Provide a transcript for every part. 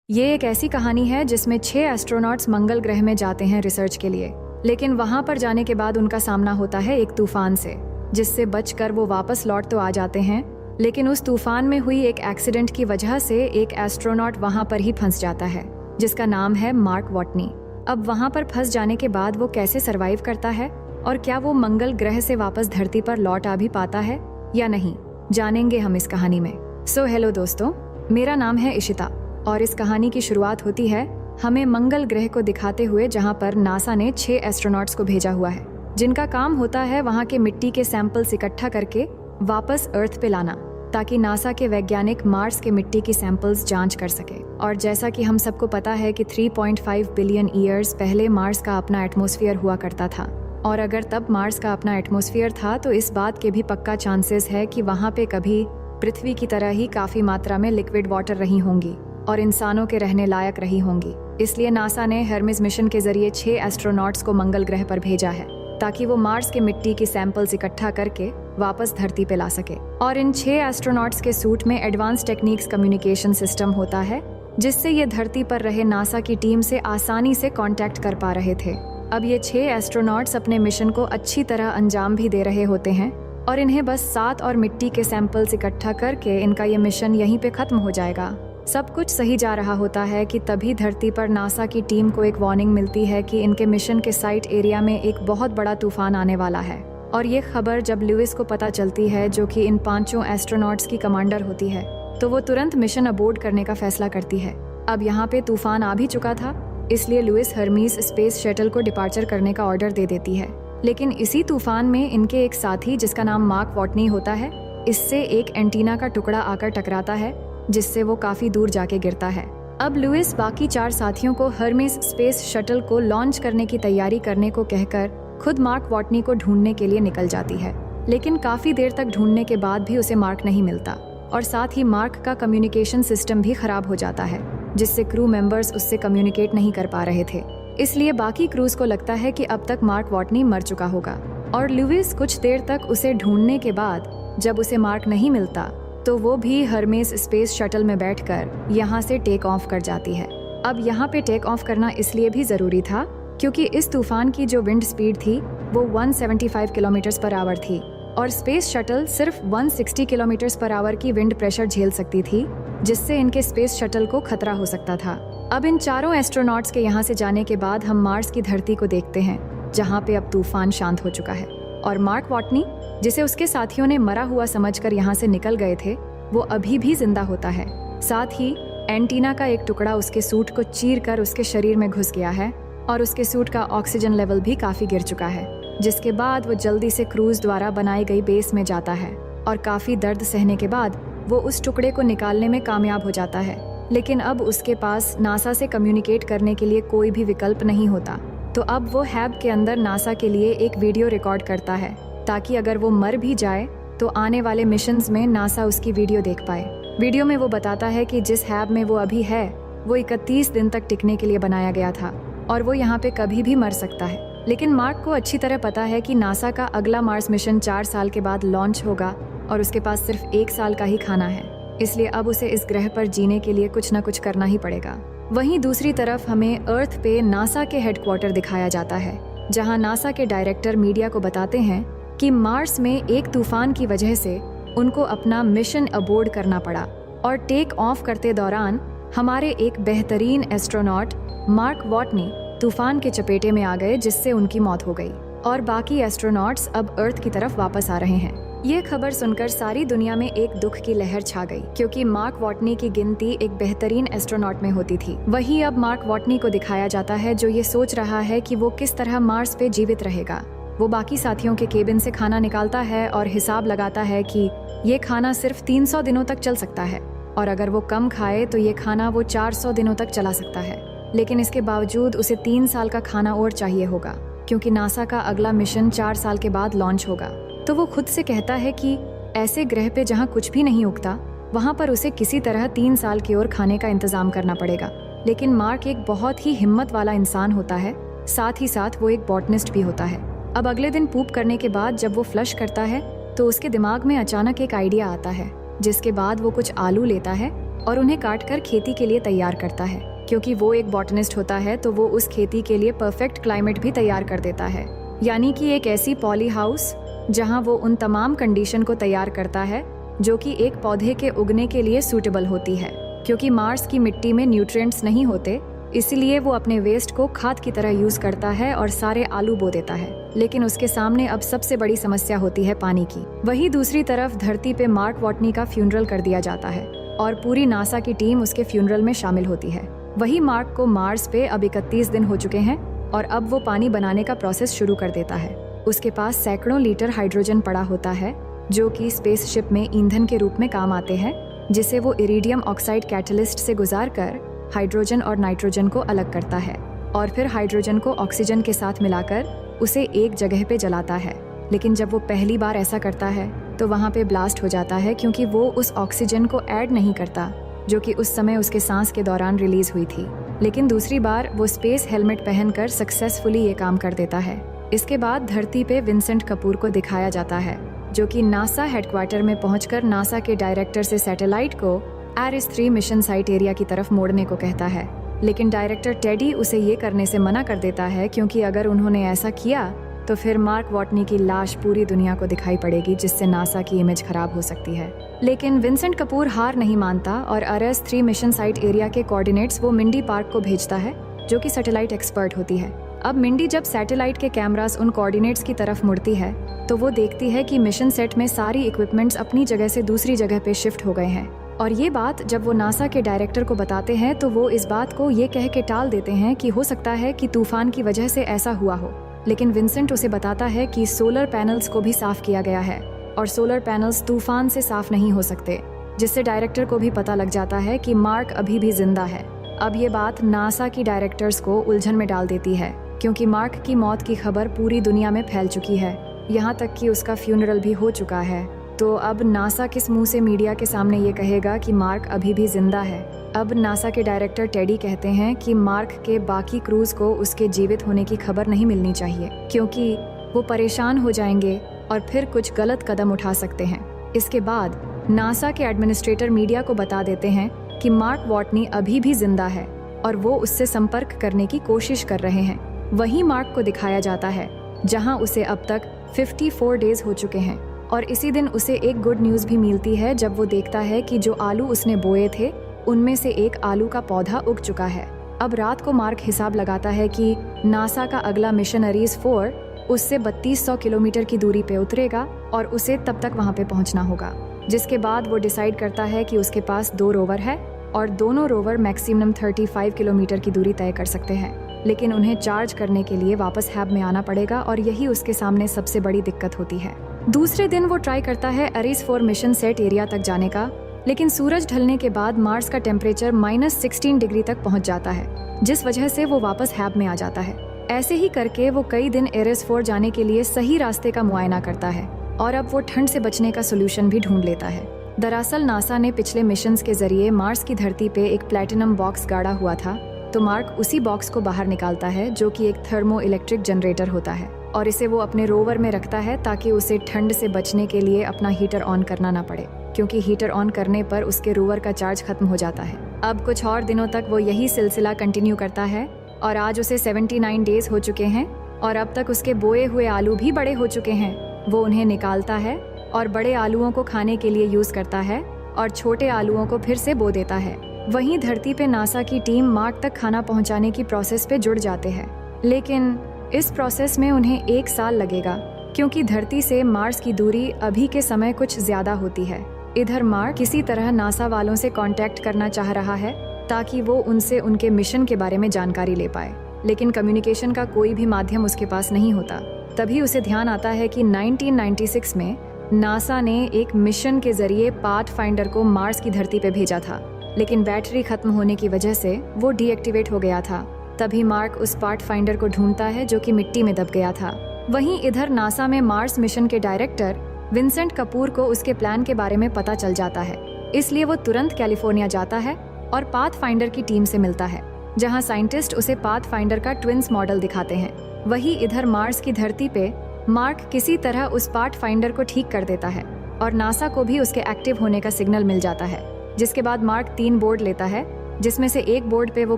ये एक ऐसी कहानी है जिसमें 6 एस्ट्रोनॉट्स मंगल ग्रह में जाते हैं रिसर्च के लिए, लेकिन वहां पर जाने के बाद उनका सामना होता है एक तूफान से, जिससे बचकर वो वापस लौट तो आ जाते हैं, लेकिन उस तूफान में हुई एक एक्सीडेंट की वजह से एक एस्ट्रोनॉट वहां पर ही फंस जाता है, जिसका नाम है मार्क वॉटनी। अब वहां पर फंस जाने के बाद वो कैसे सरवाइव करता है और क्या वो मंगल ग्रह से वापस धरती पर लौट आ भी पाता है या नहीं, जानेंगे हम इस कहानी में। हेलो दोस्तों, मेरा नाम है इशिता और इस कहानी की शुरुआत होती है हमें मंगल ग्रह को दिखाते हुए, जहां पर नासा ने 6 एस्ट्रोनॉट्स को भेजा हुआ है, जिनका काम होता है वहां के मिट्टी के सैंपल्स इकट्ठा करके वापस अर्थ पे लाना, ताकि नासा के वैज्ञानिक मार्स के मिट्टी की सैंपल्स जांच कर सके। और जैसा कि हम सबको पता है कि 3.5 बिलियन ईयर्स पहले मार्स का अपना एटमॉस्फेयर हुआ करता था, और अगर तब मार्स का अपना एटमॉस्फेयर था तो इस बात के भी पक्का चांसेस है कि वहां पे कभी पृथ्वी की तरह ही काफी मात्रा में लिक्विड वाटर रही होंगी और इंसानों के रहने लायक रही होंगी। इसलिए नासा ने हर्मिस मिशन के जरिए 6 एस्ट्रोनॉट्स को मंगल ग्रह पर भेजा है, ताकि वो मार्स के मिट्टी की सैंपल्स इकट्ठा करके वापस धरती पे ला सके। और इन 6 एस्ट्रोनॉट्स के सूट में एडवांस टेक्निक्स कम्युनिकेशन सिस्टम होता है, जिससे ये धरती पर रहे नासा की टीम से आसानी से कांटेक्ट कर पा रहे थे। अब ये 6 एस्ट्रोनॉट्स अपने मिशन को अच्छी तरह अंजाम भी दे रहे होते हैं और इन्हें बस 7 और मिट्टी के सैंपल्स इकट्ठा करके इनका ये मिशन यहीं पे खत्म हो जाएगा। सब कुछ सही जा रहा होता है कि तभी धरती पर नासा की टीम को एक वार्निंग मिलती है कि इनके मिशन के साइट एरिया में एक बहुत बड़ा तूफान आने वाला है। और ये खबर जब लुइस को पता चलती है, जो कि इन 5 एस्ट्रोनॉट्स की कमांडर होती है, तो वो तुरंत मिशन अबोर्ड करने का फैसला करती है। अब यहाँ पे तूफान आ भी चुका था, इसलिए लुइस हर्मीस स्पेस शटल को डिपार्चर करने का ऑर्डर दे देती है। लेकिन इसी तूफान में इनके एक साथी, जिसका नाम मार्क वॉटनी होता है, इससे एक एंटीना का टुकड़ा आकर टकराता है, जिससे वो काफी दूर जाके गिरता है। अब लुइस बाकी 4 साथियों को हर्मिस स्पेस शटल को लॉन्च करने की तैयारी करने को कहकर खुद मार्क वॉटनी को ढूंढने के लिए निकल जाती है, लेकिन काफी देर तक ढूंढने के बाद भी उसे मार्क नहीं मिलता, और साथ ही मार्क का कम्युनिकेशन सिस्टम भी खराब हो जाता है, जिससे क्रू मेंबर्स उससे कम्युनिकेट नहीं कर पा रहे थे। इसलिए बाकी क्रूज को लगता है कि अब तक मार्क वॉटनी मर चुका होगा। और लुइस कुछ देर तक उसे ढूंढने के बाद जब उसे मार्क नहीं मिलता, तो वो भी हर्मेस स्पेस शटल में बैठकर यहाँ से टेक ऑफ कर जाती है। अब यहाँ पे टेक ऑफ करना इसलिए भी जरूरी था क्योंकि इस तूफान की जो विंड स्पीड थी वो 175 किलोमीटर पर आवर थी, और स्पेस शटल सिर्फ 160 किलोमीटर पर आवर की विंड प्रेशर झेल सकती थी, जिससे इनके स्पेस शटल को खतरा हो सकता था। अब इन 4 एस्ट्रोनॉट्स के यहाँ से जाने के बाद हम मार्स की धरती को देखते हैं, जहाँ पे अब तूफान शांत हो चुका है, और मार्क वॉटनी, जिसे उसके साथियों ने मरा हुआ समझकर यहाँ से निकल गए थे, वो अभी भी जिंदा होता है। साथ ही एंटीना का एक टुकड़ा उसके सूट को चीर कर उसके शरीर में घुस गया है, और उसके सूट का ऑक्सीजन लेवल भी काफी गिर चुका है, जिसके बाद वो जल्दी से क्रूज द्वारा बनाई गई बेस में जाता है, और काफी दर्द सहने के बाद वो उस टुकड़े को निकालने में कामयाब हो जाता है। लेकिन अब उसके पास नासा से कम्युनिकेट करने के लिए कोई भी विकल्प नहीं होता, तो अब वो हैब के अंदर नासा के लिए एक वीडियो रिकॉर्ड करता है, ताकि अगर वो मर भी जाए तो आने वाले मिशंस में नासा उसकी वीडियो देख पाए। वीडियो में वो बताता है कि जिस हैब में वो अभी है वो 31 दिन तक टिकने के लिए बनाया गया था, और वो यहाँ पे कभी भी मर सकता है। लेकिन मार्क को अच्छी तरह पता है कि नासा का अगला मार्स मिशन 4 साल के बाद लॉन्च होगा, और उसके पास सिर्फ 1 साल का ही खाना है, इसलिए अब उसे इस ग्रह पर जीने के लिए कुछ न कुछ करना ही पड़ेगा। वहीं दूसरी तरफ हमें अर्थ पे नासा के हेडक्वार्टर दिखाया जाता है, जहाँ नासा के डायरेक्टर मीडिया को बताते हैं कि मार्स में एक तूफान की वजह से उनको अपना मिशन अबोर्ड करना पड़ा, और टेक ऑफ करते दौरान हमारे एक बेहतरीन एस्ट्रोनॉट मार्क वॉटनी तूफान के चपेटे में आ गए, जिससे उनकी मौत हो गई, और बाकी एस्ट्रोनॉट्स अब अर्थ की तरफ वापस आ रहे हैं। ये खबर सुनकर सारी दुनिया में एक दुख की लहर छा गई, क्योंकि मार्क वॉटनी की गिनती एक बेहतरीन एस्ट्रोनॉट में होती थी। वहीं अब मार्क वॉटनी को दिखाया जाता है, जो ये सोच रहा है कि वो किस तरह मार्स पे जीवित रहेगा। वो बाकी साथियों के केबिन से खाना निकालता है और हिसाब लगाता है कि ये खाना सिर्फ 300 दिनों तक चल सकता है, और अगर वो कम खाए तो ये खाना वो 400 दिनों तक चला सकता है। लेकिन इसके बावजूद उसे 3 साल का खाना और चाहिए होगा, क्योंकि नासा का अगला मिशन 4 साल के बाद लॉन्च होगा। तो वो खुद से कहता है कि ऐसे ग्रह पे जहाँ कुछ भी नहीं उगता, वहाँ पर उसे किसी तरह 3 साल की ओर खाने का इंतजाम करना पड़ेगा। लेकिन मार्क एक बहुत ही हिम्मत वाला इंसान होता है, साथ ही साथ वो एक बॉटनिस्ट भी होता है। अब अगले दिन पूप करने के बाद जब वो फ्लश करता है, तो उसके दिमाग में अचानक एक आइडिया आता है, जिसके बाद वो कुछ आलू लेता है और उन्हें काटकर खेती के लिए तैयार करता है। क्योंकि वो एक बॉटनिस्ट होता है तो वो उस खेती के लिए परफेक्ट क्लाइमेट भी तैयार कर देता है, यानी कि एक ऐसी पॉली हाउस जहाँ वो उन तमाम कंडीशन को तैयार करता है जो कि एक पौधे के उगने के लिए सूटेबल होती है। क्योंकि मार्स की मिट्टी में न्यूट्रिएंट्स नहीं होते, इसलिए वो अपने वेस्ट को खाद की तरह यूज करता है और सारे आलू बो देता है। लेकिन उसके सामने अब सबसे बड़ी समस्या होती है पानी की। वहीं दूसरी तरफ धरती पे मार्क वॉटनी का फ्यूनरल कर दिया जाता है और पूरी नासा की टीम उसके फ्यूनरल में शामिल होती है। वही मार्क को मार्स पे अब 31 दिन हो चुके हैं और अब वो पानी बनाने का प्रोसेस शुरू कर देता है। उसके पास सैकड़ों लीटर हाइड्रोजन पड़ा होता है जो कि स्पेसशिप में ईंधन के रूप में काम आते हैं, जिसे वो इरिडियम ऑक्साइड कैटलिस्ट से गुजार कर हाइड्रोजन और नाइट्रोजन को अलग करता है और फिर हाइड्रोजन को ऑक्सीजन के साथ मिलाकर उसे एक जगह पे जलाता है। लेकिन जब वो पहली बार ऐसा करता है तो वहाँ पे ब्लास्ट हो जाता है, क्योंकि वो उस ऑक्सीजन को ऐड नहीं करता जो कि उस समय उसके सांस के दौरान रिलीज हुई थी। लेकिन दूसरी बार वो स्पेस हेलमेट पहनकर सक्सेसफुली ये काम कर देता है। इसके बाद धरती पे विंसेंट कपूर को दिखाया जाता है जो कि नासा हेडक्वार्टर में पहुंचकर नासा के डायरेक्टर से सैटेलाइट को एरिस 3 मिशन साइट एरिया की तरफ मोड़ने को कहता है। लेकिन डायरेक्टर टेडी उसे ये करने से मना कर देता है, क्योंकि अगर उन्होंने ऐसा किया तो फिर मार्क वॉटनी की लाश पूरी दुनिया को दिखाई पड़ेगी, जिससे नासा की इमेज खराब हो सकती है। लेकिन विंसेंट कपूर हार नहीं मानता और एरिस 3 मिशन साइट एरिया के कोऑर्डिनेट्स वो मिंडी पार्क को भेजता है जो कि सैटेलाइट एक्सपर्ट होती है। अब मिंडी जब सैटेलाइट के कैमरास उन कोऑर्डिनेट्स की तरफ मुड़ती है तो वो देखती है कि मिशन सेट में सारी इक्विपमेंट्स अपनी जगह से दूसरी जगह पे शिफ्ट हो गए हैं। और ये बात जब वो नासा के डायरेक्टर को बताते हैं तो वो इस बात को ये कह के टाल देते हैं कि हो सकता है कि तूफान की वजह से ऐसा हुआ हो। लेकिन विंसेंट उसे बताता है कि सोलर पैनल्स को भी साफ किया गया है और सोलर पैनल्स तूफान से साफ नहीं हो सकते, जिससे डायरेक्टर को भी पता लग जाता है कि मार्क अभी भी जिंदा है। अब ये बात नासा की डायरेक्टर्स को उलझन में डाल देती है, क्योंकि मार्क की मौत की खबर पूरी दुनिया में फैल चुकी है, यहाँ तक कि उसका फ्यूनरल भी हो चुका है। तो अब नासा किस मुंह से मीडिया के सामने ये कहेगा कि मार्क अभी भी जिंदा है। अब नासा के डायरेक्टर टेडी कहते हैं कि मार्क के बाकी क्रूज को उसके जीवित होने की खबर नहीं मिलनी चाहिए, क्योंकि वो परेशान हो जाएंगे और फिर कुछ गलत कदम उठा सकते हैं। इसके बाद नासा के एडमिनिस्ट्रेटर मीडिया को बता देते हैं कि मार्क वॉटनी अभी भी जिंदा है और वो उससे संपर्क करने की कोशिश कर रहे हैं। वहीं मार्क को दिखाया जाता है जहां उसे अब तक 54 डेज हो चुके हैं और इसी दिन उसे एक गुड न्यूज़ भी मिलती है जब वो देखता है कि जो आलू उसने बोए थे उनमें से एक आलू का पौधा उग चुका है। अब रात को मार्क हिसाब लगाता है कि नासा का अगला मिशन अरीज 4 उससे 3200 किलोमीटर की दूरी पे उतरेगा और उसे तब तक वहाँ पे पहुँचना होगा। जिसके बाद वो डिसाइड करता है कि उसके पास 2 रोवर है और दोनों रोवर मैक्सिमम 35 किलोमीटर की दूरी तय कर सकते हैं, लेकिन उन्हें चार्ज करने के लिए वापस हैब में आना पड़ेगा और यही उसके सामने सबसे बड़ी दिक्कत होती है। दूसरे दिन वो ट्राई करता है अरीज 4 मिशन सेट एरिया तक जाने का, लेकिन सूरज ढलने के बाद मार्स का टेम्परेचर -16 डिग्री तक पहुंच जाता है, जिस वजह से वो वापस हैब में आ जाता है। ऐसे ही करके वो कई दिन एरिस 4 जाने के लिए सही रास्ते का मुआयना करता है और अब वो ठंड से बचने का सोल्यूशन भी ढूंढ लेता है। दरअसल नासा ने पिछले मिशंस के जरिए मार्स की धरती पे एक प्लैटिनम बॉक्स गाड़ा हुआ था, तो मार्क उसी बॉक्स को बाहर निकालता है जो कि एक थर्मो इलेक्ट्रिक जनरेटर होता है और इसे वो अपने रोवर में रखता है ताकि उसे ठंड से बचने के लिए अपना हीटर ऑन करना ना पड़े, क्योंकि हीटर ऑन करने पर उसके रोवर का चार्ज खत्म हो जाता है। अब कुछ और दिनों तक वो यही सिलसिला कंटिन्यू करता है और आज उसे 79 डेज हो चुके हैं और अब तक उसके बोए हुए आलू भी बड़े हो चुके हैं। वो उन्हें निकालता है और बड़े आलूओं को खाने के लिए यूज करता है और छोटे आलूओं को फिर से बो देता है। वहीं धरती पे नासा की टीम मार्क तक खाना पहुंचाने की प्रोसेस पे जुड़ जाते हैं, लेकिन इस प्रोसेस में उन्हें 1 साल लगेगा, क्योंकि धरती से मार्स की दूरी अभी के समय कुछ ज्यादा होती है। इधर मार्क किसी तरह नासा वालों से कांटेक्ट करना चाह रहा है ताकि वो उनसे उनके मिशन के बारे में जानकारी ले पाए, लेकिन कम्युनिकेशन का कोई भी माध्यम उसके पास नहीं होता। तभी उसे ध्यान आता है कि 1996 में नासा ने एक मिशन के जरिए पाथफाइंडर को मार्स की धरती पे भेजा था, लेकिन बैटरी खत्म होने की वजह से वो डीएक्टिवेट हो गया था। तभी मार्क उस पाथफाइंडर को ढूंढता है जो कि मिट्टी में दब गया था। वहीं इधर नासा में मार्स मिशन के डायरेक्टर विंसेंट कपूर को उसके प्लान के बारे में पता चल जाता है, इसलिए वो तुरंत कैलिफोर्निया जाता है और पाथफाइंडर की टीम से मिलता है, जहां साइंटिस्ट उसे पाथफाइंडर का ट्विन्स मॉडल दिखाते हैं। वही इधर मार्स की धरती पे मार्क किसी तरह उस पाथफाइंडर को ठीक कर देता है और नासा को भी उसके एक्टिव होने का सिग्नल मिल जाता है। जिसके बाद मार्क 3 बोर्ड लेता है, जिसमें से एक बोर्ड पे वो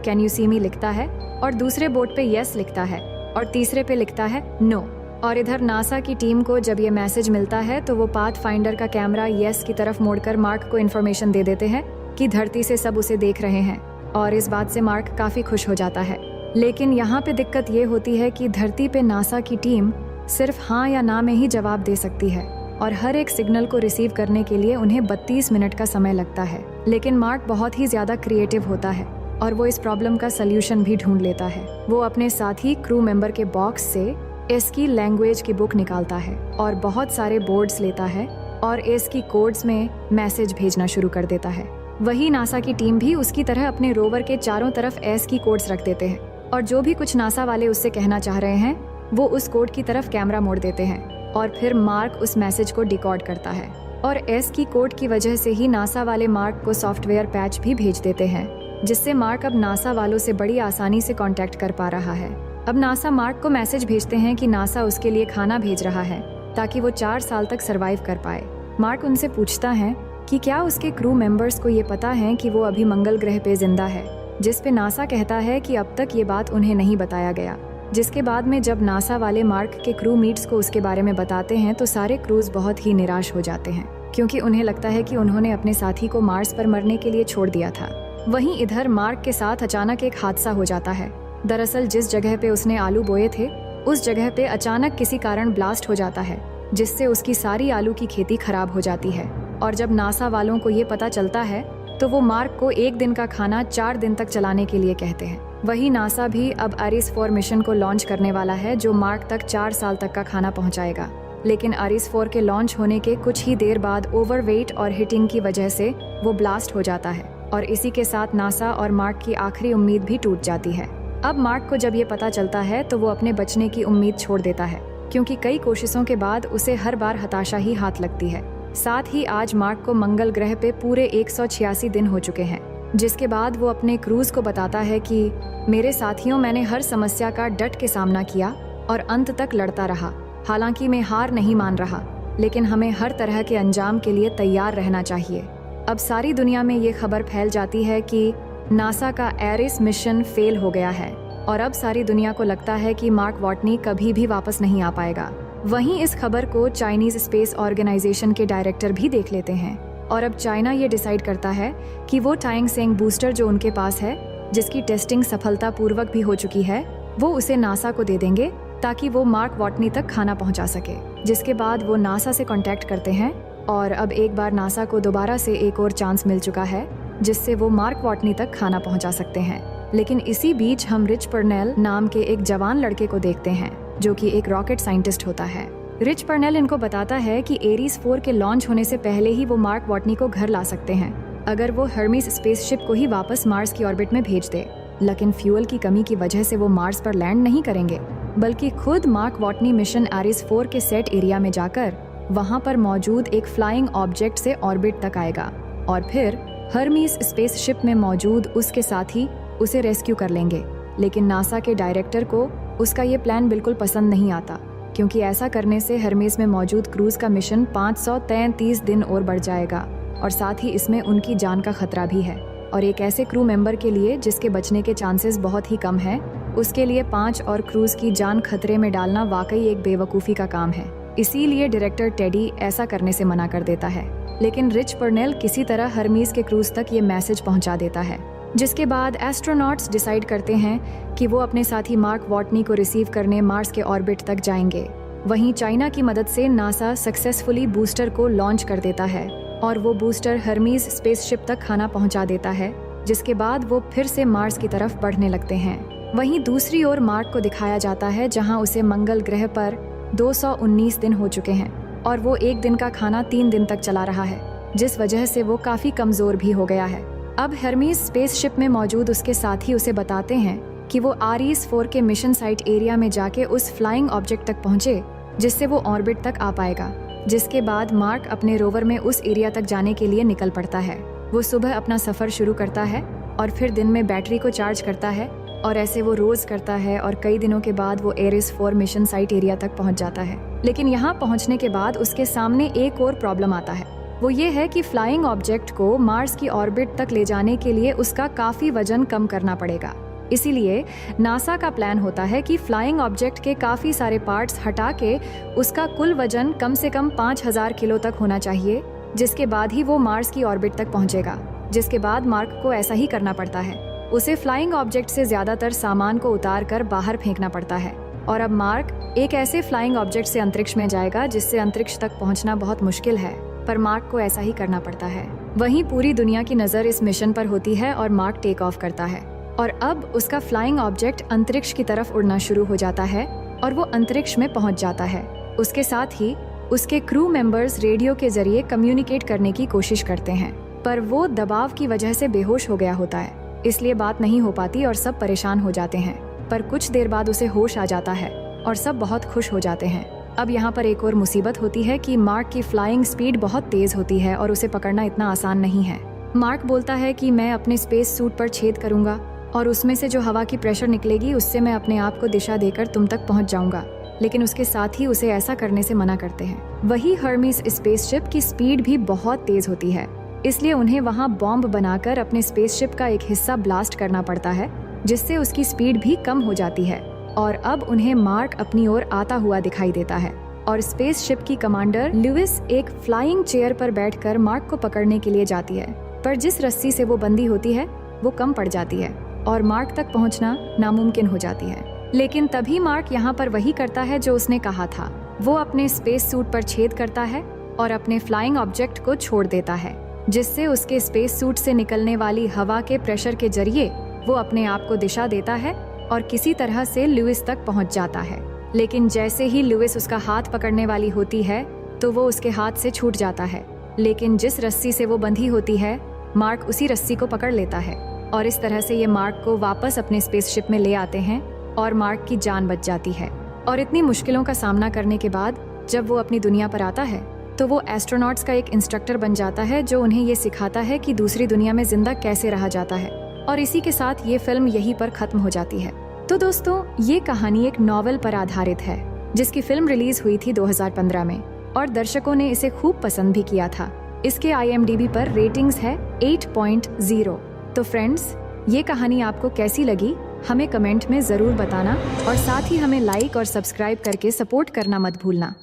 कैन यू सी मी लिखता है और दूसरे बोर्ड पे यस लिखता है और तीसरे पे लिखता है नो। और इधर नासा की टीम को जब ये मैसेज मिलता है तो वो पाथ फाइंडर का कैमरा यस की तरफ मोड़कर मार्क को इन्फॉर्मेशन दे देते हैं कि धरती से सब उसे देख रहे हैं, और इस बात से मार्क काफी खुश हो जाता है। लेकिन यहाँ पे दिक्कत ये होती है कि धरती पे नासा की टीम सिर्फ हाँ या ना में ही जवाब दे सकती है और हर एक सिग्नल को रिसीव करने के लिए उन्हें 32 मिनट का समय लगता है। लेकिन मार्क बहुत ही ज्यादा क्रिएटिव होता है और वो इस प्रॉब्लम का सल्यूशन भी ढूंढ लेता है। वो अपने साथी क्रू मेंबर के बॉक्स से एस की लैंग्वेज की बुक निकालता है और बहुत सारे बोर्ड्स लेता है और एस की कोड्स में मैसेज भेजना शुरू कर देता है। वही नासा की टीम भी उसकी तरह अपने रोवर के चारों तरफ एस की कोड्स रख देते हैं और जो भी कुछ नासा वाले उससे कहना चाह रहे हैं वो उस कोड की तरफ कैमरा मोड़ देते हैं और फिर मार्क उस मैसेज को डिकोड करता है। और एस की कोड की वजह से ही नासा वाले मार्क को सॉफ्टवेयर पैच भी भेज देते हैं, जिससे मार्क अब नासा वालों से बड़ी आसानी से कांटेक्ट कर पा रहा है। अब नासा मार्क को मैसेज भेजते हैं कि नासा उसके लिए खाना भेज रहा है ताकि वो 4 साल तक सरवाइव कर पाए। मार्क उनसे पूछता है कि क्या उसके क्रू मेंबर्स को ये पता है कि वो अभी मंगल ग्रह पे जिंदा है, जिस पे नासा कहता है कि अब तक ये बात उन्हें नहीं बताया गया। जिसके बाद में जब नासा वाले मार्क के क्रू मीट्स को उसके बारे में बताते हैं तो सारे क्रूज बहुत ही निराश हो जाते हैं, क्योंकि उन्हें लगता है कि उन्होंने अपने साथी को मार्स पर मरने के लिए छोड़ दिया था। वहीं इधर मार्क के साथ अचानक एक हादसा हो जाता है। दरअसल जिस जगह पे उसने आलू बोए थे उस जगह पे अचानक किसी कारण ब्लास्ट हो जाता है, जिससे उसकी सारी आलू की खेती खराब हो जाती है। और जब नासा वालों को ये पता चलता है तो वो मार्क को 1 दिन का खाना 4 दिन तक चलाने के लिए कहते हैं। वही नासा भी अब आरिस 4 मिशन को लॉन्च करने वाला है, जो मार्क तक 4 साल तक का खाना पहुंचाएगा। लेकिन आरिस 4 के लॉन्च होने के कुछ ही देर बाद ओवरवेट और हिटिंग की वजह से वो ब्लास्ट हो जाता है और इसी के साथ नासा और मार्क की आखिरी उम्मीद भी टूट जाती है। अब मार्क को जब ये पता चलता है तो वो अपने बचने की उम्मीद छोड़ देता है, क्योंकि कई कोशिशों के बाद उसे हर बार हताशा ही हाथ लगती है। साथ ही आज मार्क को मंगल ग्रह पे पूरे 186 दिन हो चुके हैं, जिसके बाद वो अपने क्रूज को बताता है कि मेरे साथियों, मैंने हर समस्या का डट के सामना किया और अंत तक लड़ता रहा। हालांकि मैं हार नहीं मान रहा, लेकिन हमें हर तरह के अंजाम के लिए तैयार रहना चाहिए। अब सारी दुनिया में ये खबर फैल जाती है कि नासा का एरिस मिशन फेल हो गया है और अब सारी दुनिया को लगता है कि मार्क वॉटनी कभी भी वापस नहीं आ पाएगा। वहीं इस खबर को चाइनीज स्पेस ऑर्गेनाइजेशन के डायरेक्टर भी देख लेते हैं और अब चाइना ये डिसाइड करता है कि वो टाइंग सेंग बूस्टर जो उनके पास है, जिसकी टेस्टिंग सफलतापूर्वक भी हो चुकी है, वो उसे नासा को दे देंगे ताकि वो मार्क वॉटनी तक खाना पहुंचा सके। जिसके बाद वो नासा से कांटेक्ट करते हैं और अब एक बार नासा को दोबारा से एक और चांस मिल चुका है, जिससे वो मार्क वॉटनी तक खाना पहुंचा सकते हैं। लेकिन इसी बीच हम रिच पर्नेल नाम के एक जवान लड़के को देखते हैं, जो कि एक रॉकेट साइंटिस्ट होता है। रिच पर्नेल इनको बताता है कि एरिस 4 के लॉन्च होने से पहले ही वो मार्क वॉटनी को घर ला सकते हैं, अगर वो हर्मीस स्पेसशिप को ही वापस मार्स की ऑर्बिट में भेज दे। लेकिन फ्यूल की कमी की वजह से वो मार्स पर लैंड नहीं करेंगे, बल्कि खुद मार्क वॉटनी मिशन एरिस 4 के सेट एरिया में जाकर वहां पर मौजूद एक फ्लाइंग ऑब्जेक्ट से ऑर्बिट तक आएगा और फिर हर्मीस स्पेसशिप में मौजूद उसके साथी उसे रेस्क्यू कर लेंगे। लेकिन नासा के डायरेक्टर को उसका ये प्लान बिल्कुल पसंद नहीं आता, क्योंकि ऐसा करने से हर्मीस में मौजूद क्रूज का मिशन 533 दिन और बढ़ जाएगा और साथ ही इसमें उनकी जान का खतरा भी है। और एक ऐसे क्रू मेंबर के लिए जिसके बचने के चांसेस बहुत ही कम है, उसके लिए 5 और क्रूज की जान खतरे में डालना वाकई एक बेवकूफ़ी का काम है। इसीलिए डायरेक्टर टेडी ऐसा करने से मना कर देता है। लेकिन रिच पर्नेल किसी तरह हर्मीस के क्रूज तक ये मैसेज पहुंचा देता है, जिसके बाद एस्ट्रोनॉट्स डिसाइड करते हैं कि वो अपने साथी मार्क वॉटनी को रिसीव करने मार्स के ऑर्बिट तक जाएंगे। वहीं चाइना की मदद से नासा सक्सेसफुली बूस्टर को लॉन्च कर देता है और वो बूस्टर हर्मीस स्पेसशिप तक खाना पहुंचा देता है, जिसके बाद वो फिर से मार्स की तरफ बढ़ने लगते हैं। वहीं दूसरी ओर मार्क को दिखाया जाता है, जहां उसे मंगल ग्रह पर 219 दिन हो चुके हैं और वो 1 दिन का खाना 3 दिन तक चला रहा है, जिस वजह से वो काफी कमजोर भी हो गया है। अब हर्मीस स्पेसशिप में मौजूद उसके साथी उसे बताते हैं कि वो आरिस 4 के मिशन साइट एरिया में जाके उस फ्लाइंग ऑब्जेक्ट तक पहुंचे, जिससे वो ऑर्बिट तक आ पाएगा। जिसके बाद मार्क अपने रोवर में उस एरिया तक जाने के लिए निकल पड़ता है। वो सुबह अपना सफर शुरू करता है और फिर दिन में बैटरी को चार्ज करता है और ऐसे वो रोज करता है और कई दिनों के बाद वो एरिस 4 मिशन साइट एरिया तक पहुंच जाता है। लेकिन यहाँ पहुंचने के बाद उसके सामने एक और प्रॉब्लम आता है। वो ये है कि फ्लाइंग ऑब्जेक्ट को मार्स की ऑर्बिट तक ले जाने के लिए उसका काफी वजन कम करना पड़ेगा। इसीलिए नासा का प्लान होता है कि फ्लाइंग ऑब्जेक्ट के काफी सारे पार्ट्स हटा के उसका कुल वजन कम से कम 5000 किलो तक होना चाहिए, जिसके बाद ही वो मार्स की ऑर्बिट तक पहुंचेगा। जिसके बाद मार्क को ऐसा ही करना पड़ता है, उसे फ्लाइंग ऑब्जेक्ट से ज्यादातर सामान को उतार कर बाहर फेंकना पड़ता है। और अब मार्क एक ऐसे फ्लाइंग ऑब्जेक्ट से अंतरिक्ष में जाएगा जिससे अंतरिक्ष तक पहुंचना बहुत मुश्किल है, पर मार्क को ऐसा ही करना पड़ता है। वहीं पूरी दुनिया की नजर इस मिशन पर होती है और मार्क टेक ऑफ करता है और अब उसका फ्लाइंग ऑब्जेक्ट अंतरिक्ष की तरफ उड़ना शुरू हो जाता है और वो अंतरिक्ष में पहुंच जाता है। उसके साथ ही उसके क्रू मेंबर्स रेडियो के जरिए कम्युनिकेट करने की कोशिश करते हैं, पर वो दबाव की वजह से बेहोश हो गया होता है, इसलिए बात नहीं हो पाती और सब परेशान हो जाते हैं। पर कुछ देर बाद उसे होश आ जाता है और सब बहुत खुश हो जाते हैं। अब यहाँ पर एक और मुसीबत होती है कि मार्क की फ्लाइंग स्पीड बहुत तेज होती है और उसे पकड़ना इतना आसान नहीं है। मार्क बोलता है कि मैं अपने स्पेस सूट पर छेद करूंगा और उसमें से जो हवा की प्रेशर निकलेगी उससे मैं अपने आप को दिशा देकर तुम तक पहुंच जाऊंगा, लेकिन उसके साथ ही उसे ऐसा करने से मना करते हैं। वही हर्मीस स्पेसशिप की स्पीड भी बहुत तेज होती है, इसलिए उन्हें वहाँ बॉम्ब बनाकर अपने स्पेसशिप का एक हिस्सा ब्लास्ट करना पड़ता है, जिससे उसकी स्पीड भी कम हो जाती है। और अब उन्हें मार्क अपनी ओर आता हुआ दिखाई देता है और स्पेसशिप की कमांडर लुइस एक फ्लाइंग चेयर पर बैठकर मार्क को पकड़ने के लिए जाती है, पर जिस रस्सी से वो बंधी होती है वो कम पड़ जाती है और मार्क तक पहुंचना नामुमकिन हो जाती है। लेकिन तभी मार्क यहाँ पर वही करता है जो उसने कहा था। वो अपने स्पेस सूट पर छेद करता है और अपने फ्लाइंग ऑब्जेक्ट को छोड़ देता है, जिससे उसके स्पेस सूट से निकलने वाली हवा के प्रेशर के जरिए वो अपने आप को दिशा देता है और किसी तरह से लुइस तक पहुंच जाता है। लेकिन जैसे ही लुइस उसका हाथ पकड़ने वाली होती है तो वो उसके हाथ से छूट जाता है, लेकिन जिस रस्सी से वो बंधी होती है मार्क उसी रस्सी को पकड़ लेता है और इस तरह से ये मार्क को वापस अपने स्पेसशिप में ले आते हैं और मार्क की जान बच जाती है। और इतनी मुश्किलों का सामना करने के बाद जब वो अपनी दुनिया पर आता है तो वो एस्ट्रोनॉट्स का एक इंस्ट्रक्टर बन जाता है जो उन्हें ये सिखाता है कि दूसरी दुनिया में जिंदा कैसे रहा जाता है। और इसी के साथ ये फिल्म यहीं पर खत्म हो जाती है। तो दोस्तों, ये कहानी एक नॉवेल पर आधारित है जिसकी फिल्म रिलीज हुई थी 2015 में और दर्शकों ने इसे खूब पसंद भी किया था। इसके IMDb पर रेटिंग्स है 8.0। तो फ्रेंड्स, ये कहानी आपको कैसी लगी हमें कमेंट में जरूर बताना और साथ ही हमें लाइक और सब्सक्राइब करके सपोर्ट करना मत भूलना।